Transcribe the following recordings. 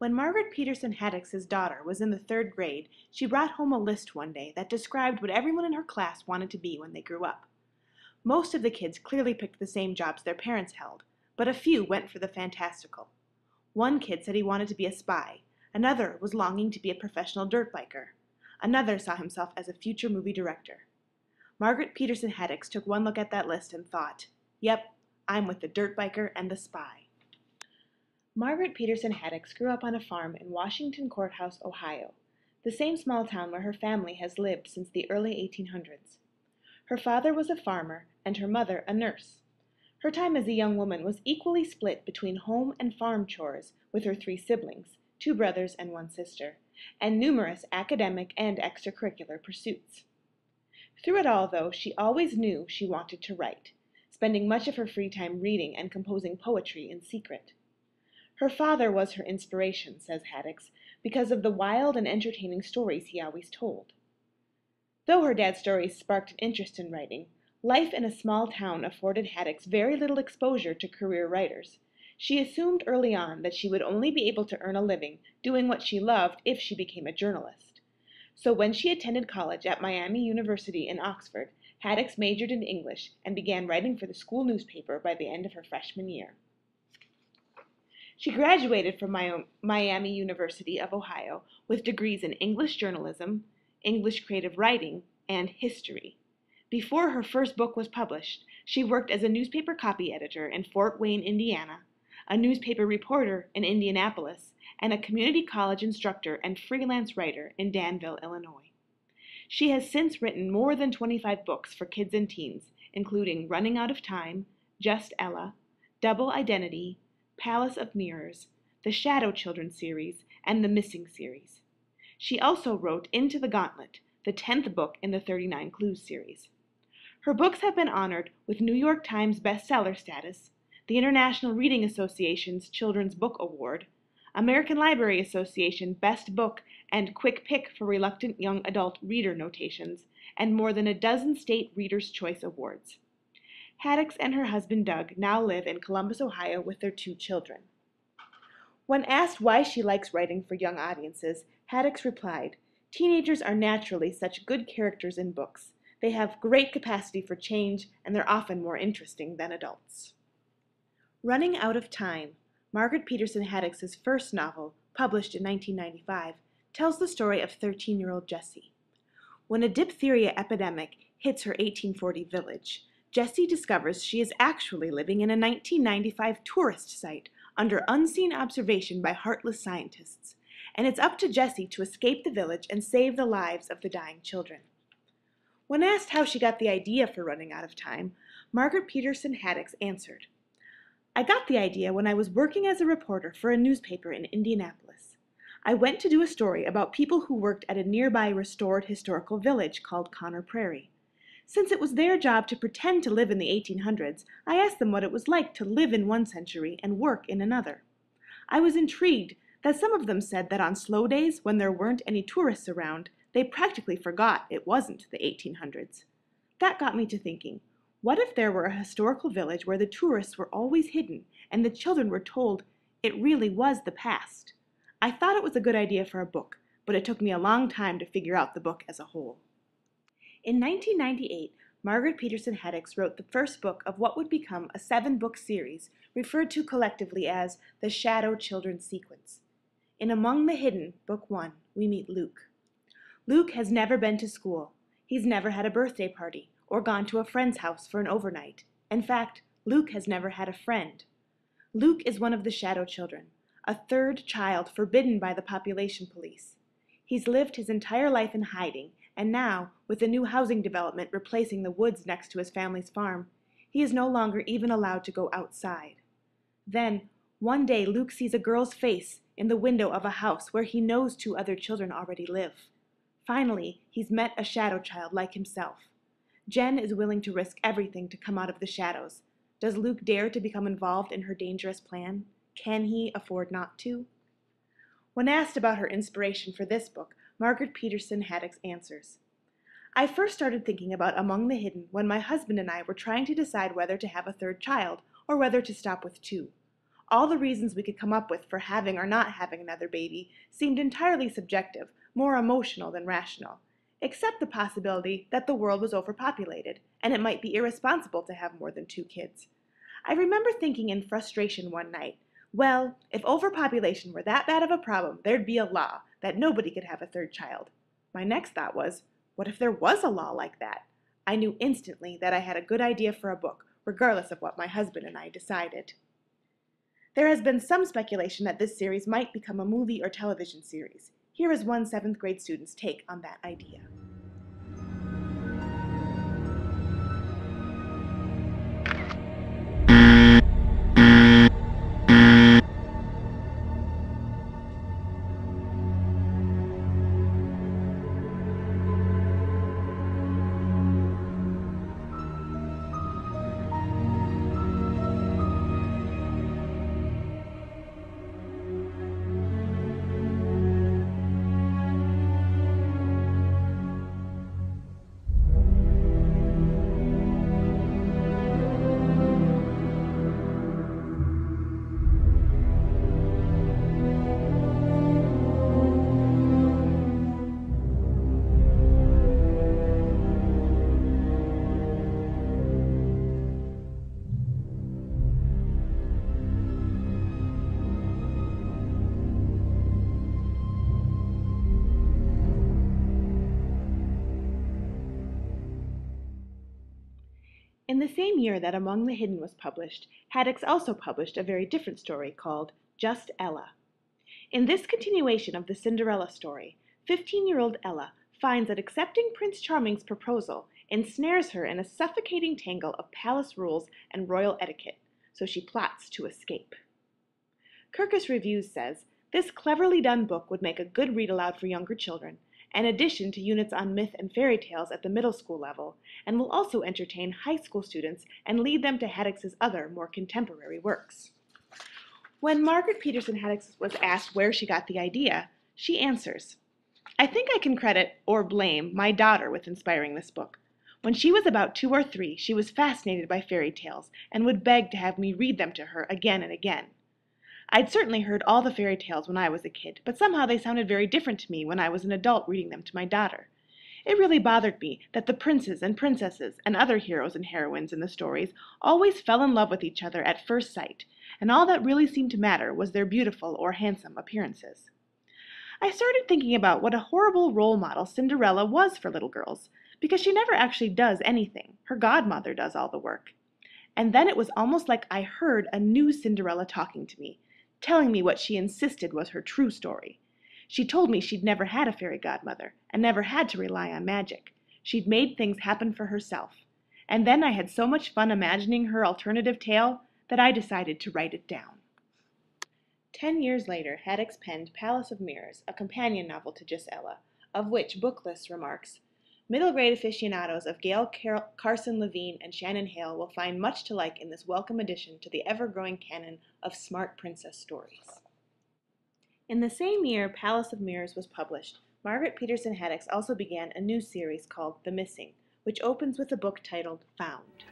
When Margaret Peterson Haddix's daughter was in the 3rd grade, she brought home a list one day that described what everyone in her class wanted to be when they grew up. Most of the kids clearly picked the same jobs their parents held, but a few went for the fantastical. One kid said he wanted to be a spy, another was longing to be a professional dirt biker, another saw himself as a future movie director. Margaret Peterson Haddix took one look at that list and thought, "Yep, I'm with the dirt biker and the spy." Margaret Peterson Haddix grew up on a farm in Washington Courthouse, Ohio, the same small town where her family has lived since the early 1800s. Her father was a farmer and her mother a nurse. Her time as a young woman was equally split between home and farm chores with her 3 siblings, 2 brothers and 1 sister, and numerous academic and extracurricular pursuits. Through it all, though, she always knew she wanted to write, spending much of her free time reading and composing poetry in secret. Her father was her inspiration, says Haddix, because of the wild and entertaining stories he always told. Though her dad's stories sparked an interest in writing, life in a small town afforded Haddix very little exposure to career writers. She assumed early on that she would only be able to earn a living doing what she loved if she became a journalist. So when she attended college at Miami University in Oxford, Haddix majored in English and began writing for the school newspaper by the end of her freshman year. She graduated from Miami University of Ohio with degrees in English journalism, English creative writing, and history. Before her first book was published, she worked as a newspaper copy editor in Fort Wayne, Indiana, a newspaper reporter in Indianapolis, and a community college instructor and freelance writer in Danville, Illinois. She has since written more than 25 books for kids and teens, including Running Out of Time, Just Ella, Double Identity, Palace of Mirrors, the Shadow Children series, and the Missing series. She also wrote Into the Gauntlet, the 10th book in the 39 Clues series. Her books have been honored with New York Times bestseller status, the International Reading Association's Children's Book Award, American Library Association Best Book and Quick Pick for Reluctant Young Adult Reader notations, and more than a dozen state Reader's Choice Awards. Haddix and her husband Doug now live in Columbus, Ohio with their 2 children. When asked why she likes writing for young audiences, Haddix replied, "Teenagers are naturally such good characters in books. They have great capacity for change, and they're often more interesting than adults." Running Out of Time, Margaret Peterson Haddix's first novel, published in 1995, tells the story of 13-year-old Jessie. When a diphtheria epidemic hits her 1840 village, Jessie discovers she is actually living in a 1995 tourist site under unseen observation by heartless scientists, and it's up to Jessie to escape the village and save the lives of the dying children. When asked how she got the idea for Running Out of Time, Margaret Peterson Haddix answered, "I got the idea when I was working as a reporter for a newspaper in Indianapolis. I went to do a story about people who worked at a nearby restored historical village called Connor Prairie. Since it was their job to pretend to live in the 1800s, I asked them what it was like to live in one century and work in another. I was intrigued that some of them said that on slow days, when there weren't any tourists around, they practically forgot it wasn't the 1800s. That got me to thinking, what if there were a historical village where the tourists were always hidden and the children were told it really was the past? I thought it was a good idea for a book, but it took me a long time to figure out the book as a whole." In 1998, Margaret Peterson Haddix wrote the first book of what would become a 7-book series referred to collectively as the Shadow Children Sequence. In Among the Hidden, Book 1, we meet Luke. Luke has never been to school. He's never had a birthday party or gone to a friend's house for an overnight. In fact, Luke has never had a friend. Luke is one of the Shadow Children, a 3rd child forbidden by the population police. He's lived his entire life in hiding, and now, with the new housing development replacing the woods next to his family's farm, he is no longer even allowed to go outside. Then, one day Luke sees a girl's face in the window of a house where he knows 2 other children already live. Finally, he's met a shadow child like himself. Jen is willing to risk everything to come out of the shadows. Does Luke dare to become involved in her dangerous plan? Can he afford not to? When asked about her inspiration for this book, Margaret Peterson Haddix answers, "I first started thinking about Among the Hidden when my husband and I were trying to decide whether to have a 3rd child or whether to stop with 2. All the reasons we could come up with for having or not having another baby seemed entirely subjective, more emotional than rational, except the possibility that the world was overpopulated, and it might be irresponsible to have more than 2 kids. I remember thinking in frustration one night, well, if overpopulation were that bad of a problem, there'd be a law that nobody could have a 3rd child. My next thought was, what if there was a law like that? I knew instantly that I had a good idea for a book, regardless of what my husband and I decided. There has been some speculation that this series might become a movie or television series. Here is one 7th grade student's take on that idea. In the same year that Among the Hidden was published, Haddix also published a very different story called Just Ella. In this continuation of the Cinderella story, 15-year-old Ella finds that accepting Prince Charming's proposal ensnares her in a suffocating tangle of palace rules and royal etiquette, so she plots to escape. Kirkus Reviews says, this cleverly done book would make a good read-aloud for younger children, an addition to units on myth and fairy tales at the middle school level, and will also entertain high school students and lead them to Haddix's other, more contemporary works. When Margaret Peterson Haddix was asked where she got the idea, she answers, I think I can credit, or blame, my daughter with inspiring this book. When she was about 2 or 3, she was fascinated by fairy tales and would beg to have me read them to her again and again. I'd certainly heard all the fairy tales when I was a kid, but somehow they sounded very different to me when I was an adult reading them to my daughter. It really bothered me that the princes and princesses and other heroes and heroines in the stories always fell in love with each other at first sight, and all that really seemed to matter was their beautiful or handsome appearances. I started thinking about what a horrible role model Cinderella was for little girls, because she never actually does anything. Her godmother does all the work. And then it was almost like I heard a new Cinderella talking to me, telling me what she insisted was her true story. She told me she'd never had a fairy godmother and never had to rely on magic. She'd made things happen for herself. And then I had so much fun imagining her alternative tale that I decided to write it down. 10 years later, Haddix penned Palace of Mirrors, a companion novel to Just Ella, of which Booklist remarks, middle grade aficionados of Gail Carson Levine and Shannon Hale will find much to like in this welcome addition to the ever-growing canon of smart princess stories. In the same year Palace of Mirrors was published, Margaret Peterson Haddix also began a new series called The Missing, which opens with a book titled Found.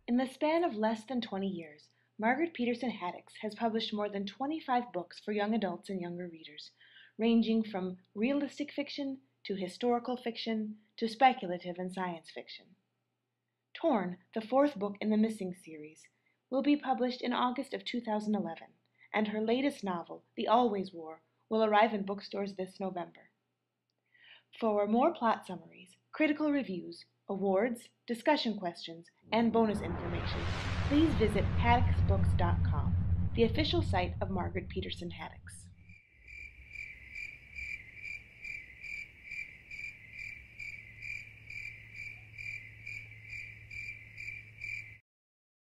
In the span of less than 20 years, Margaret Peterson Haddix has published more than 25 books for young adults and younger readers, ranging from realistic fiction to historical fiction to speculative and science fiction. Torn, the 4th book in the Missing series, will be published in August of 2011, and her latest novel, The Always War, will arrive in bookstores this November. For more plot summaries, critical reviews, awards, discussion questions, and bonus information, please visit haddixbooks.com, the official site of Margaret Peterson Haddix.